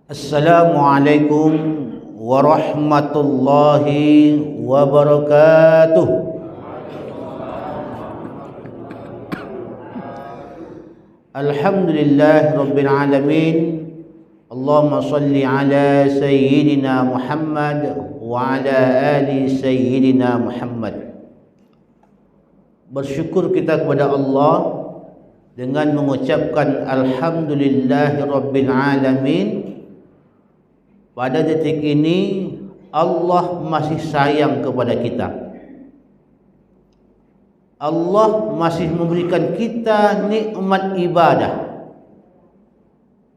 Assalamualaikum warahmatullahi wabarakatuh. Alhamdulillah rabbil alamin. Allahumma salli ala sayyidina Muhammad wa ala ali sayyidina Muhammad. Bersyukur kita kepada Allah dengan mengucapkan alhamdulillahi rabbil alamin. Pada detik ini Allah masih sayang kepada kita. Allah masih memberikan kita nikmat ibadah.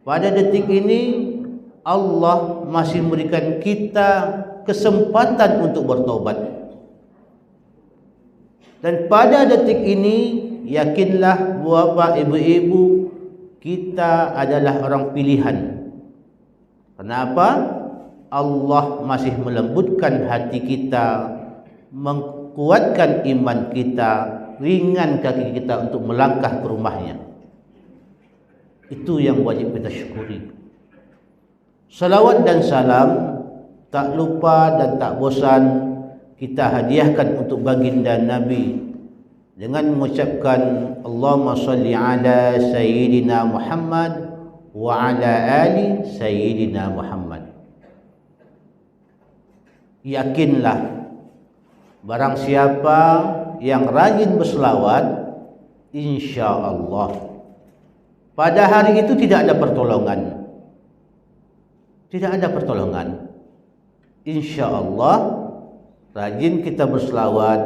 Pada detik ini Allah masih memberikan kita kesempatan untuk bertobat. Dan pada detik ini yakinlah bapak ibu-ibu, kita adalah orang pilihan. Kenapa? Allah masih melembutkan hati kita, menguatkan iman kita, ringan kaki kita untuk melangkah ke rumahnya. Itu yang wajib kita syukuri. Salawat dan salam tak lupa dan tak bosan kita hadiahkan untuk baginda Nabi dengan mengucapkan Allahumma salli ala sayyidina Muhammad wa ala ali sayyidina Muhammad. Yakinlah barang siapa yang rajin berselawat, insya-Allah pada hari itu tidak ada pertolongan. Tidak ada pertolongan. Insya-Allah rajin kita berselawat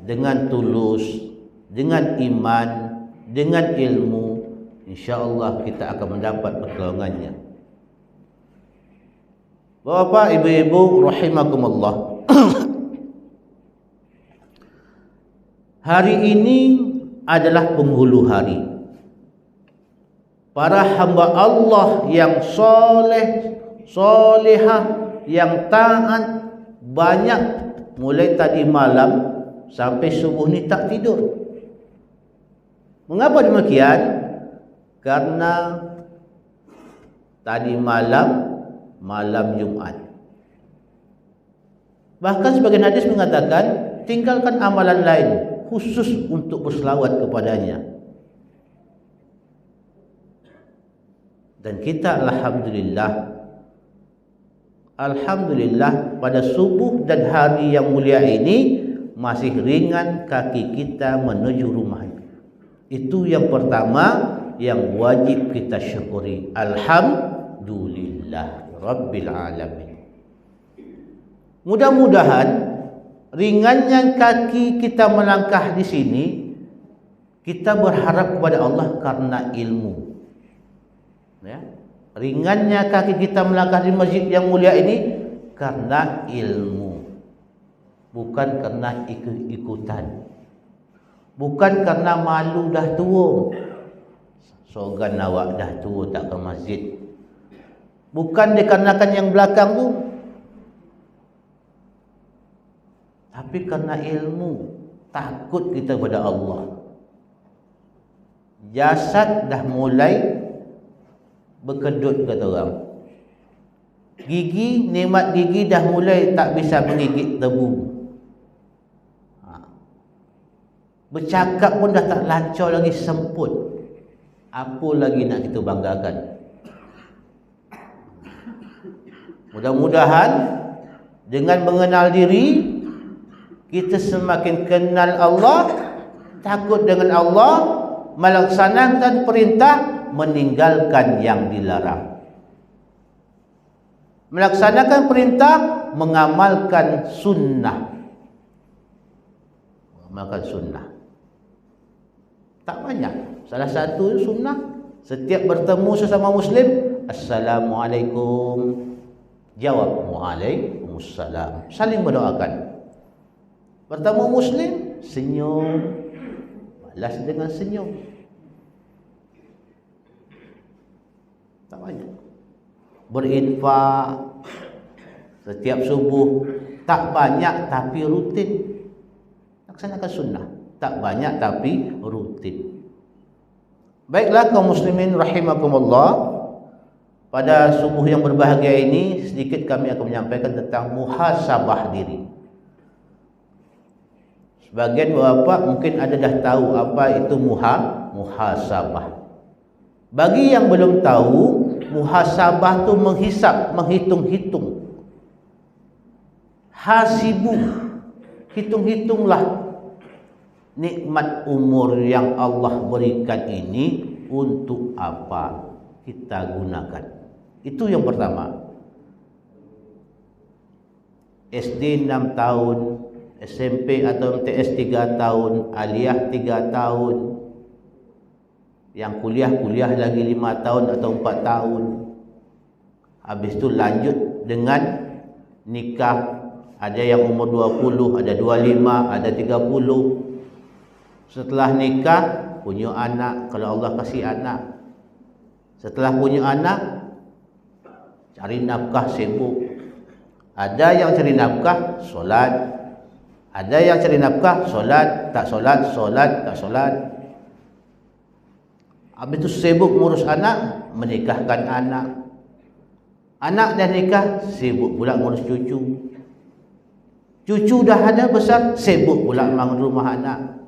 dengan tulus, dengan iman, dengan ilmu, insya-Allah kita akan mendapat pertolongannya. Bapak, ibu-ibu rahimakumullah. Hari ini adalah penghulu hari. Para hamba Allah yang soleh, solehah, yang taat banyak, mulai tadi malam sampai subuh ni tak tidur. Mengapa demikian? Karena tadi malam Jumat. Bahkan sebagian hadis mengatakan tinggalkan amalan lain khusus untuk berselawat kepadanya. Dan kita alhamdulillah pada subuh dan hari yang mulia ini masih ringan kaki kita menuju rumahnya. Itu yang pertama yang wajib kita syukuri. Alhamdulillah rabbil alamin. Mudah-mudahan ringannya kaki kita melangkah di sini, kita berharap kepada Allah karena ilmu. Ya. Ringannya kaki kita melangkah di masjid yang mulia ini karena ilmu. Bukan karena ikut-ikutan. Bukan karena malu dah tua. Sogan awak dah tua tak ke masjid. Bukan dikarenakan yang belakang tu, tapi karena ilmu, takut kita kepada Allah. Jasad dah mulai berkedut kata orang. Gigi, nikmat gigi dah mulai tak bisa menggigit tebu. Bercakap pun dah tak lancar lagi, semput. Apa lagi nak kita banggakan? Mudah-mudahan dengan mengenal diri, kita semakin kenal Allah, takut dengan Allah, melaksanakan perintah, meninggalkan yang dilarang. Melaksanakan perintah, mengamalkan sunnah. Mengamalkan sunnah. Tak banyak. Salah satu sunnah, setiap bertemu sesama muslim, Assalamualaikum. Jawab, Waalaikumsalam. Saling mendoakan. Bertemu muslim, senyum, balas dengan senyum. Tak banyak. Berinfak setiap subuh, tak banyak tapi rutin. Laksanakan sunnah. Tak banyak tapi rutin. Baiklah kaum muslimin rahimakumullah. pada subuh yang berbahagia ini sedikit kami akan menyampaikan tentang muhasabah diri. Sebagian bapak mungkin ada dah tahu apa itu muhasabah. Bagi yang belum tahu, muhasabah tu menghisap, menghitung-hitung. Hasibu, hitung-hitunglah nikmat umur yang Allah berikan ini untuk apa kita gunakan. Itu yang pertama. SD 6 tahun, SMP atau MTS 3 tahun, aliyah 3 tahun, yang kuliah lagi 5 tahun atau 4 tahun. Habis itu lanjut dengan nikah. Ada yang umur 20, ada 25, ada 30. Setelah nikah, punya anak, kalau Allah kasih anak. Setelah punya anak, cari nafkah, sibuk. Ada yang cari nafkah, solat. Ada yang cari nafkah, solat, tak solat, solat, tak solat. Habis itu sibuk ngurus anak, menikahkan anak. Anak dah nikah, sibuk pula ngurus cucu. Cucu dah ada besar, sibuk pula bangun rumah anak.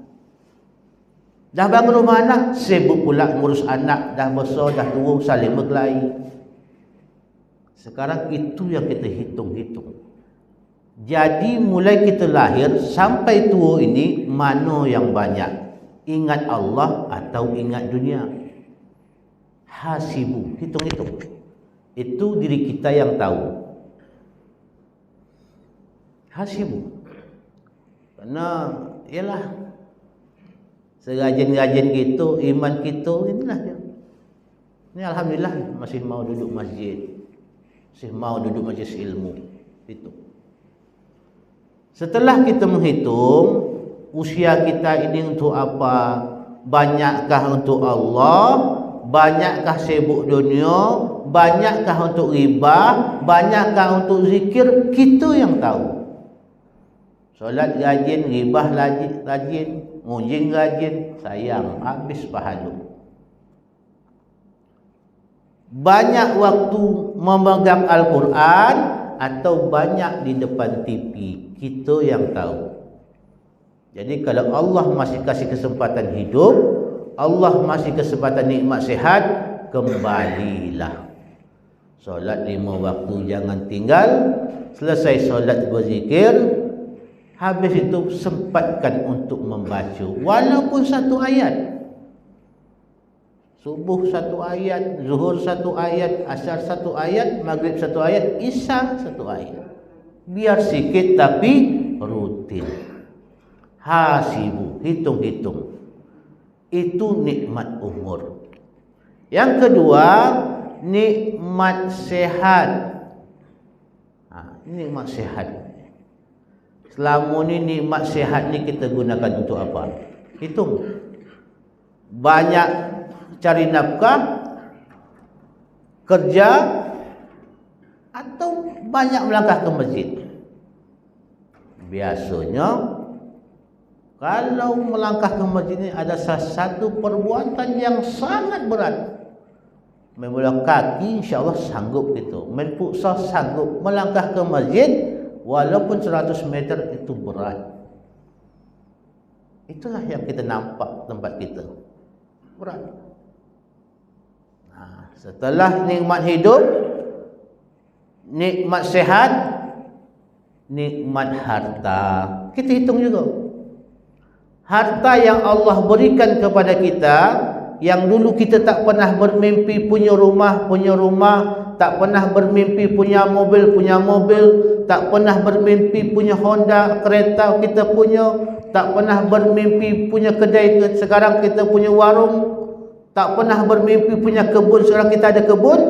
Dah bangun rumah anak, sibuk pula ngurus anak. Dah besar, dah tua, saling berkelahi. Sekarang itu yang kita hitung-hitung. Jadi mulai kita lahir sampai tua ini, mana yang banyak? Ingat Allah atau ingat dunia? Hasibu, hitung-hitung. Itu diri kita yang tahu. Hasibu. Karena ialah serajin-rajin gitu, iman kita inilah dia. Ini alhamdulillah masih mau duduk masjid. Masih mau duduk majlis ilmu. Itu. Setelah kita menghitung usia kita ini untuk apa? Banyakkah untuk Allah? Banyakkah sibuk dunia? Banyakkah untuk riba? Banyakkah untuk zikir? Kita yang tahu. Solat rajin, ribah rajin, ngunjing rajin, sayang, habis pahala. Banyak waktu memegang Al-Quran atau banyak di depan TV, kita yang tahu. Jadi kalau Allah masih kasih kesempatan hidup, Allah masih kesempatan nikmat sehat, kembalilah. Solat 5 waktu jangan tinggal. Selesai solat berzikir. Habis itu sempatkan untuk membaca walaupun 1 ayat. Subuh 1 ayat, zuhur 1 ayat, asar 1 ayat, maghrib 1 ayat, isya 1 ayat. Biar sikit tapi rutin. Hasibu, hitung-hitung. Itu nikmat umur. Yang kedua, nikmat sehat. Nikmat sehat. Selama ni nikmat sehat ni kita gunakan untuk apa? Hitung. Banyak cari nafkah, kerja, atau banyak melangkah ke masjid. Biasanya kalau melangkah ke masjid ni ada satu perbuatan yang sangat berat. Memulai kaki insya-Allah sanggup kita. Main futsal sanggup. Melangkah ke masjid walaupun 100 meter itu berat. Itulah yang kita nampak tempat kita. Berat. Setelah nikmat hidup, nikmat sehat, nikmat harta. Kita hitung juga. Harta yang Allah berikan kepada kita, yang dulu kita tak pernah bermimpi punya rumah, tak pernah bermimpi punya mobil, tak pernah bermimpi punya Honda, kereta kita punya, tak pernah bermimpi punya kedai, sekarang kita punya warung, tak pernah bermimpi punya kebun, sekarang kita ada kebun.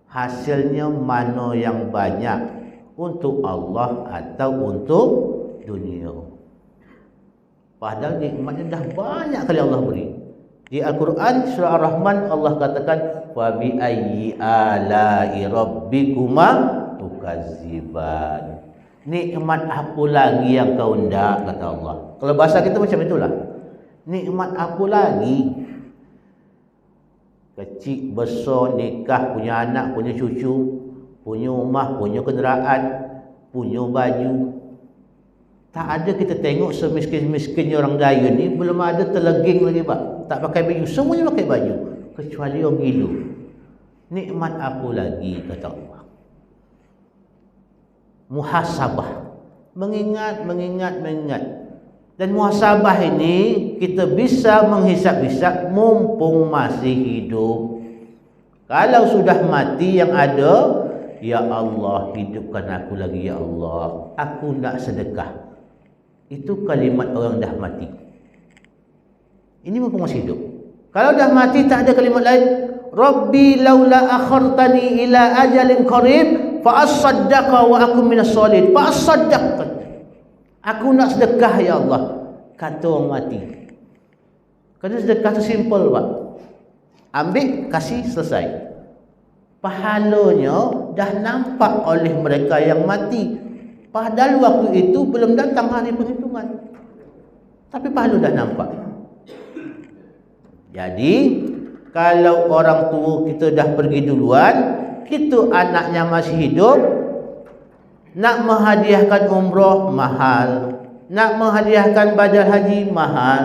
Hasilnya mana yang banyak? Untuk Allah atau untuk dunia? Padahal nikmatnya dah banyak kali Allah beri. Di Al-Quran surah Ar-Rahman Allah katakan wa bi ayyi ala'i rabbikuma tukadziban. Nikmat apa lagi yang kau ndak, kata Allah. Kalau bahasa kita macam itulah. Nikmat apa lagi? Kecil, besar, nikah, punya anak, punya cucu, punya rumah, punya kenderaan, punya baju. Tak ada kita tengok semiskin-miskinnya orang Dayun ni belum ada terleging lagi pak. Tak pakai baju, semuanya pakai baju. Kecuali orang gila. Nikmat apa lagi kata Allah. Muhasabah. Mengingat. Dan muhasabah ini kita bisa menghisap-hisap mumpung masih hidup. Kalau sudah mati yang ada, ya Allah hidupkan aku lagi ya Allah. Aku nak sedekah. Itu kalimat orang dah mati. Ini mumpung masih hidup. Kalau dah mati tak ada kalimat lain. Rabbi laula akhartani ila ajalin qarib fa asaddaqa wa akum minas solihin. Fa asaddaq. Aku nak sedekah ya Allah. Kata orang mati. Kerana sedekah tu simple pak. Ambil, kasih, selesai. Pahalanya dah nampak oleh mereka yang mati. Padahal waktu itu belum datang hari penghitungan. Tapi pahala dah nampak. Jadi, kalau orang tua kita dah pergi duluan, kita anaknya masih hidup, nak menghadiahkan umrah mahal, nak menghadiahkan badal haji mahal.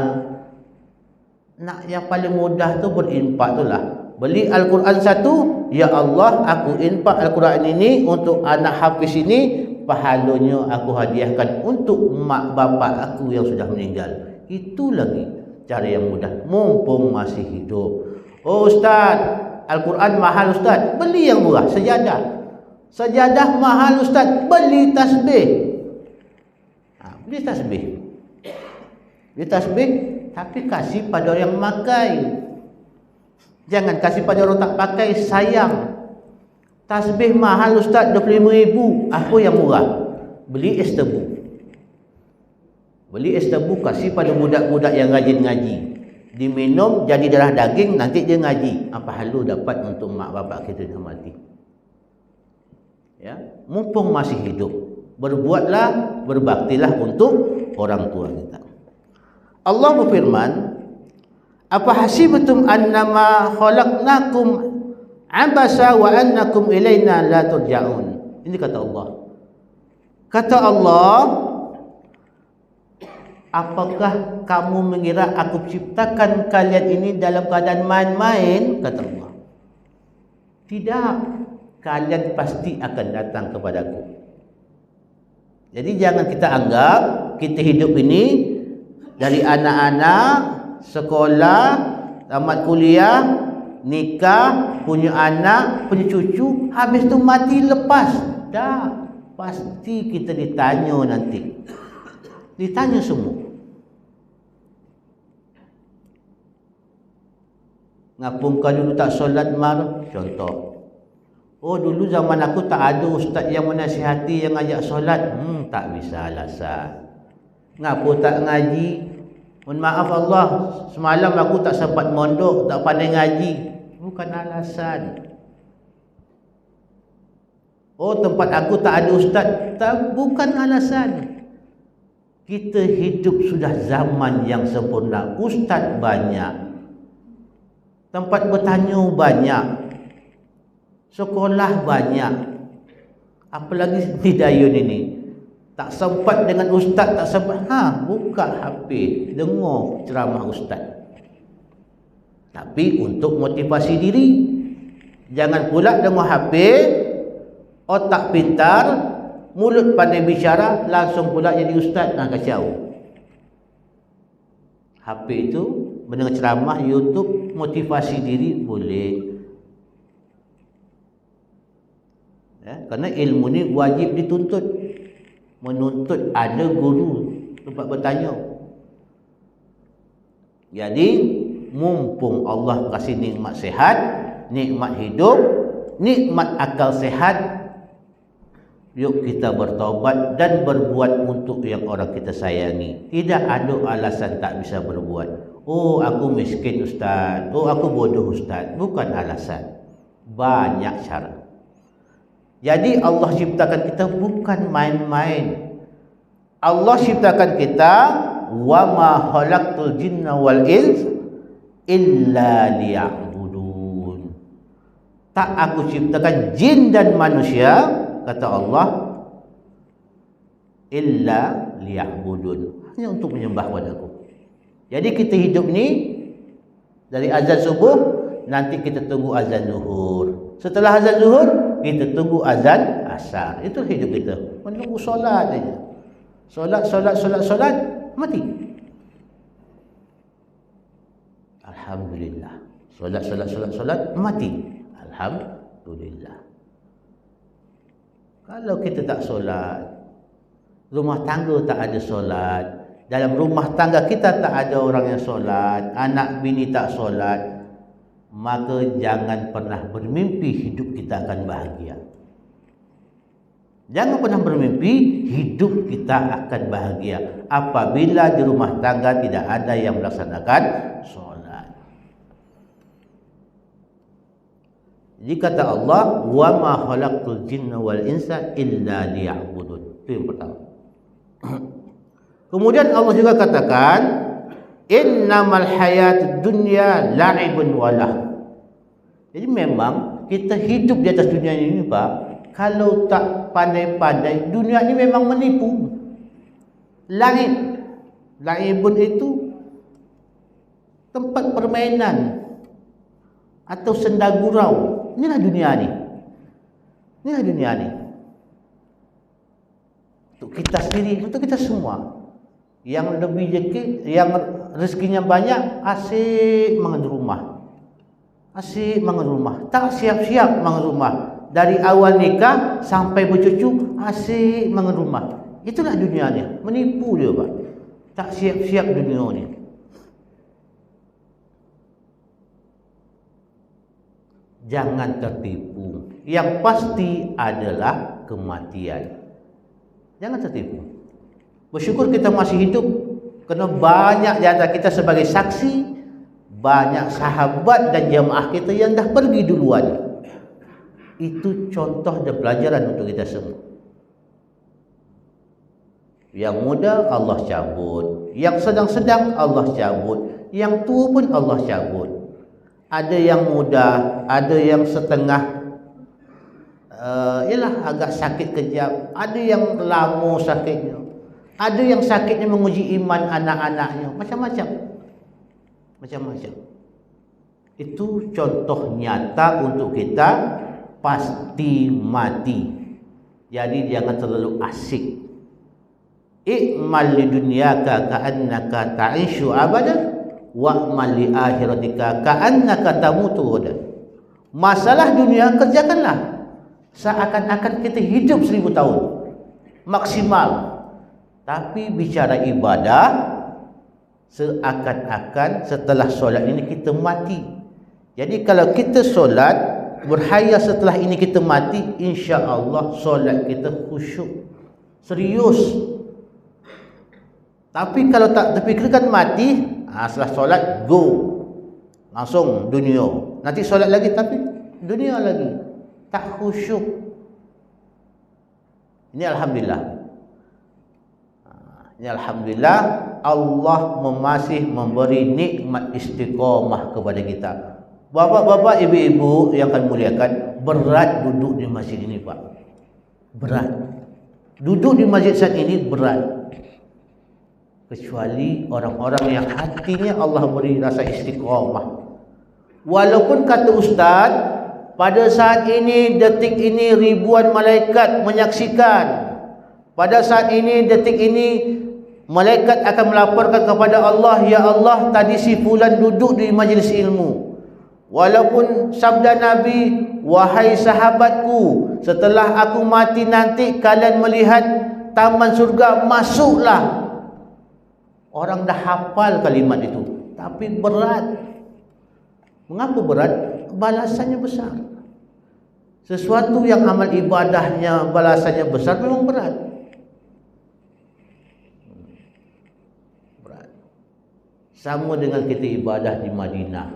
Nak yang paling mudah tu berinfak tu lah. Beli Al-Quran satu, ya Allah aku infak Al-Quran ini untuk anak hafiz ini, pahalanya aku hadiahkan untuk mak bapak aku yang sudah meninggal. Itu lagi cara yang mudah mumpung masih hidup. Oh Ustaz, Al-Quran mahal Ustaz, beli yang murah, sejadah. Sajadah mahal Ustaz, beli tasbih. Beli tasbih. Beli tasbih, tapi kasih pada orang yang memakai. Jangan kasih pada orang tak pakai, sayang. Tasbih mahal Ustaz, 25,000. Apa yang murah? Beli es tebu. Beli es tebu, kasih pada budak-budak yang rajin ngaji. Diminum, jadi darah daging, nanti dia ngaji. Apa halu dapat untuk mak bapak kita dah mati. Ya, mumpung masih hidup, berbuatlah, berbaktilah untuk orang tua kita. Allah berfirman, apa hasibtum annama khalaqnakum abasa wa annakum ilaina la turja'un. Ini kata Allah. Kata Allah, apakah kamu mengira aku ciptakan kalian ini dalam keadaan main-main? Kata Allah. Tidak. Kalian pasti akan datang kepadaku. Jadi jangan kita anggap kita hidup ini dari anak-anak, sekolah, tamat kuliah, nikah, punya anak, punya cucu, habis tu mati lepas. Dah, pasti kita ditanya nanti. Ditanya semua. Ngapun kau dulu tak solat mar? Contoh. Oh dulu zaman aku tak ada ustaz yang menasihati yang ajak solat. Tak bisa alasan. Ngapa tak ngaji? Mohon maaf Allah, semalam aku tak sempat mondok, tak pandai ngaji. Bukan alasan. Oh tempat aku tak ada ustaz. Tak, bukan alasan. Kita hidup sudah zaman yang sempurna. Ustaz banyak. Tempat bertanya banyak. Sekolah banyak. Apalagi di Dayun ini. Tak sempat dengan ustaz, tak sempat. Buka HP, dengar ceramah ustaz. Tapi untuk motivasi diri. Jangan pula dengar HP, otak pintar, mulut pandai bicara, langsung pula jadi ustaz. Kacau. HP itu mendengar ceramah, YouTube, motivasi diri boleh. Ya, kerana ilmu ni wajib dituntut. Menuntut ada guru tempat bertanya. Jadi mumpung Allah kasih nikmat sehat, nikmat hidup, nikmat akal sehat, yuk kita bertaubat dan berbuat untuk yang orang kita sayangi. Tidak ada alasan tak bisa berbuat. Oh aku miskin ustaz, oh aku bodoh ustaz. Bukan alasan. Banyak cara. Jadi Allah ciptakan kita bukan main-main. Allah ciptakan kita, wa ma khalaqtul jinna wal ins illa liya'budun. Tak aku ciptakan jin dan manusia, kata Allah, illa liya'budun, hanya untuk menyembah padaku. Jadi kita hidup ni dari azan subuh, nanti kita tunggu azan zuhur. Setelah azan zuhur, kita tunggu azan asar. Itu hidup kita, menunggu solat saja. Solat, mati. Alhamdulillah. Solat, mati. Alhamdulillah. Kalau kita tak solat, rumah tangga tak ada solat, dalam rumah tangga kita tak ada orang yang solat, anak bini tak solat, maka jangan pernah bermimpi hidup kita akan bahagia. Jangan pernah bermimpi hidup kita akan bahagia apabila di rumah tangga tidak ada yang melaksanakan solat. Jadi kata Allah, wa ma khalaqtul jinna wal insa illa liya'budun. Itu yang pertama. Kemudian Allah juga katakan, innamal hayatud dunya la'ibun walah. Jadi memang kita hidup di atas dunia ini, Pak, kalau tak pandai-pandai, dunia ini memang menipu. La'ibun itu tempat permainan atau senda gurau. Inilah dunia ni. Untuk kita sendiri, untuk kita semua. Yang lebih jekit, yang rezekinya banyak, asyik mangan rumah. Tak siap-siap mangan rumah. Dari awal nikah sampai bercucu, asyik mangan rumah. Itulah dunia ni. Menipu dia, Pak. Tak siap-siap dunia ni. Jangan tertipu. Yang pasti adalah kematian. Jangan tertipu. Bersyukur kita masih hidup, kerana banyak di antara kita sebagai saksi, banyak sahabat dan jemaah kita yang dah pergi duluan. Itu contoh dan pelajaran untuk kita semua. Yang muda Allah cabut, yang sedang-sedang Allah cabut, yang tua pun Allah cabut. Ada yang muda, ada yang setengah agak sakit kejap, ada yang lama sakitnya, ada yang sakitnya menguji iman anak-anaknya, macam-macam. Itu contoh nyata untuk kita, pasti mati. Jadi jangan terlalu asik. I'mal li dunyaka ka'annaka ta'ishu abadan wa'mal li akhiratika ka'annaka tamutu ghadan. Masalah dunia kerjakanlah seakan-akan kita hidup 1000 tahun maksimal. Tapi bicara ibadah, seakan-akan setelah solat ini kita mati. Jadi kalau kita solat berhayal setelah ini kita mati, insya-Allah solat kita khusyuk, serius. Tapi kalau tak terfikirkan mati, setelah solat go langsung dunia. Nanti solat lagi tapi dunia lagi, tak khusyuk. Ini alhamdulillah. Ini alhamdulillah Allah masih memberi nikmat istiqamah kepada kita. Bapak-bapak, ibu-ibu yang kami muliakan, berat duduk di masjid ini, Pak. Berat. Duduk di masjid saat ini berat. Kecuali orang-orang yang hatinya Allah beri rasa istiqamah. Walaupun kata Ustaz, pada saat ini, detik ini, ribuan malaikat menyaksikan. Pada saat ini, detik ini, malaikat akan melaporkan kepada Allah, ya Allah, tadi si fulan duduk di majlis ilmu. Walaupun sabda Nabi, wahai sahabatku, setelah aku mati nanti kalian melihat taman surga, masuklah. Orang dah hafal kalimat itu, tapi berat. Mengapa berat? Balasannya besar. Sesuatu yang amal ibadahnya balasannya besar memang berat. Sama dengan kita ibadah di Madinah.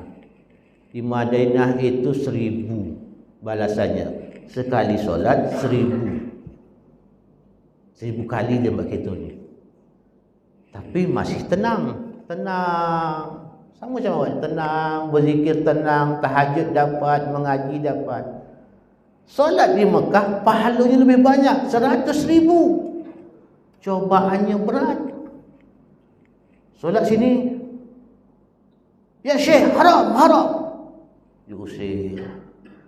Di Madinah itu 1000 balasannya. Sekali solat 1000. 1000 kali dia buat kita ni. Tapi masih tenang. Sama macam awak tenang, berzikir tenang, tahajud dapat, mengaji dapat. Solat di Mekah pahalanya lebih banyak, 100,000. Cobaannya berat. Solat sini, ya Syekh, haram, haram. Diusir.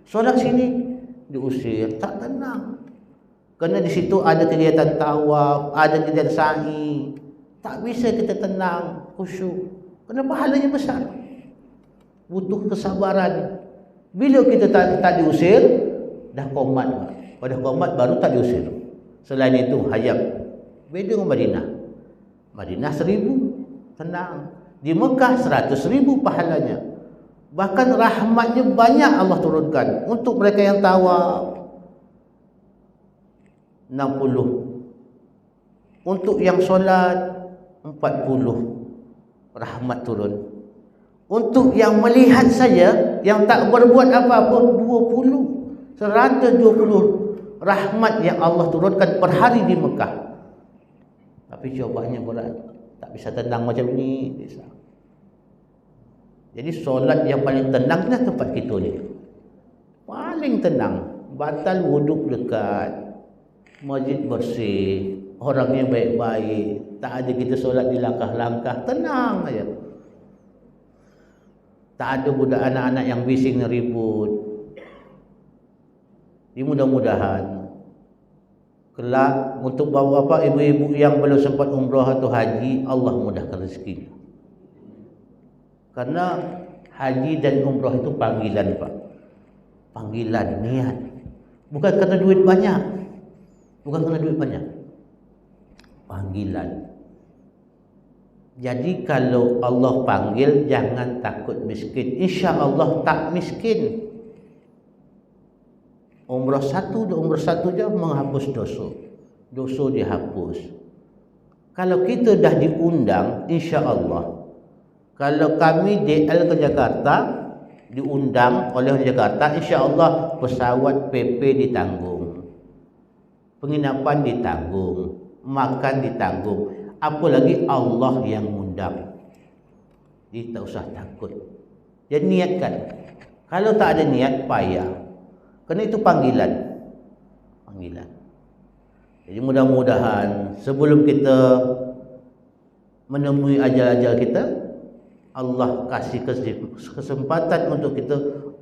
Solat sini, diusir. Tak tenang. Kerana di situ ada kegiatan tawaf, ada kegiatan sa'i. Tak bisa kita tenang, khusyuk. Kerana pahalanya besar. Butuh kesabaran. Bila kita tak diusir, dah komat. Pada komat baru tak diusir. Selain itu hayab. Beda dengan Madinah. Madinah 1,000, tenang. Di Mekah 100,000 pahalanya. Bahkan rahmatnya banyak Allah turunkan untuk mereka yang tawaf. 60. Untuk yang solat 40. Rahmat turun. Untuk yang melihat saja, yang tak berbuat apa-apa, 20. 120 rahmat yang Allah turunkan per hari di Mekah. Tapi cobaannya berat. Tak bisa tenang macam ni. Bisa. Jadi solat yang paling tenang lah tempat kita ni. Paling tenang. Batal wuduk dekat. Masjid bersih. Orangnya baik-baik. Tak ada kita solat di langkah-langkah. Tenang aja. Tak ada budak anak-anak yang bising ribut. Jadi mudah-mudahan kelak untuk bapa-bapa, ibu-ibu yang belum sempat umrah atau haji, Allah mudahkan rezeki. Karena haji dan umrah itu panggilan, Pak. Panggilan, niat. Bukan kerana duit banyak. Bukan kerana duit banyak. Panggilan. Jadi kalau Allah panggil, jangan takut miskin. Insya Allah tak miskin. Umrah satu je menghapus dosa. Dosa dihapus. Kalau kita dah diundang, insya Allah. Kalau kami DL ke Jakarta, diundang oleh Jakarta, insya Allah pesawat PP ditanggung. Penginapan ditanggung. Makan ditanggung. Apalagi Allah yang mengundang. Jadi tak usah takut. Jadi niatkan. Kalau tak ada niat, payah. Kerana itu panggilan. Panggilan. Jadi mudah-mudahan sebelum kita menemui ajal-ajal kita, Allah kasih kesempatan untuk kita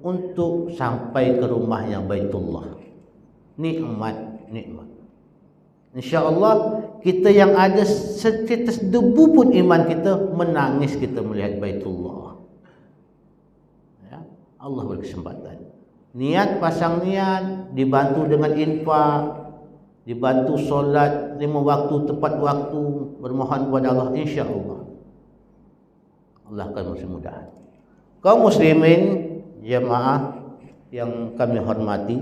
untuk sampai ke rumah yang Baitullah. Nikmat, nikmat. InsyaAllah kita yang ada setetes debu pun iman kita, menangis kita melihat Baitullah. Ya, Allah berkesempatan. Niat, pasang niat, dibantu dengan infak, dibantu solat 5 waktu tepat waktu, bermohon kepada Allah, insya-Allah Allah akan memudahkan. Kaum muslimin jemaah yang kami hormati,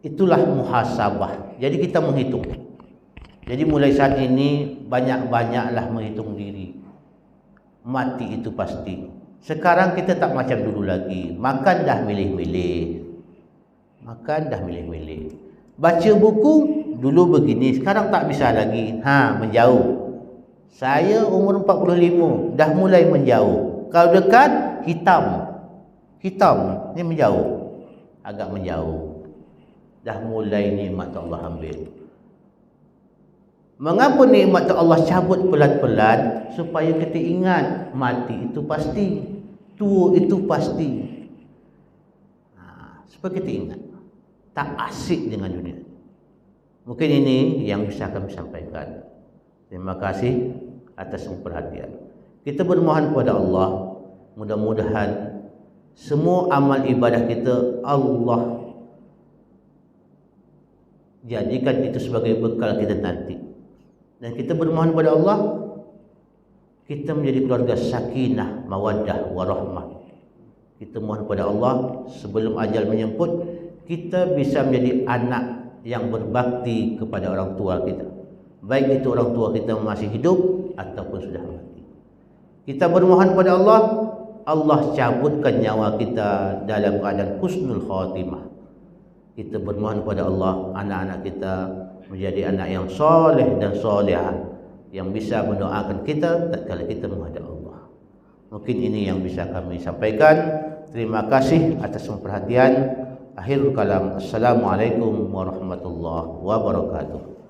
itulah muhasabah. Jadi kita menghitung. Jadi mulai saat ini banyak-banyaklah menghitung diri. Mati itu pasti. Sekarang kita tak macam dulu lagi. Makan dah milih-milih. Makan dah milih-milih. Baca buku dulu begini, sekarang tak bisa lagi. Menjauh. Saya umur 45, dah mulai menjauh. Kalau dekat, hitam. Hitam, ni menjauh. Agak menjauh. Dah mulai nikmat Allah ambil. Mengapa nikmat Allah cabut pelan-pelan? Supaya kita ingat, mati itu pasti, tua itu pasti. Supaya kita ingat, tak asik dengan dunia. Mungkin ini yang bisa kami sampaikan. Terima kasih atas perhatian. Kita bermohon kepada Allah, mudah-mudahan semua amal ibadah kita Allah jadikan itu sebagai bekal kita nanti. Dan kita bermohon kepada Allah, kita menjadi keluarga sakinah, mawaddah, warahmah. Kita mohon kepada Allah sebelum ajal menjemput, kita bisa menjadi anak yang berbakti kepada orang tua kita. Baik itu orang tua kita masih hidup ataupun sudah mati. Kita bermohon kepada Allah, Allah cabutkan nyawa kita dalam keadaan husnul khatimah. Kita bermohon kepada Allah, anak-anak kita menjadi anak yang soleh dan solehah, yang bisa mendoakan kita tatkala kita menghadap Allah. Mungkin ini yang bisa kami sampaikan. Terima kasih atas perhatian. Akhirul kalam. Assalamualaikum warahmatullahi wabarakatuh.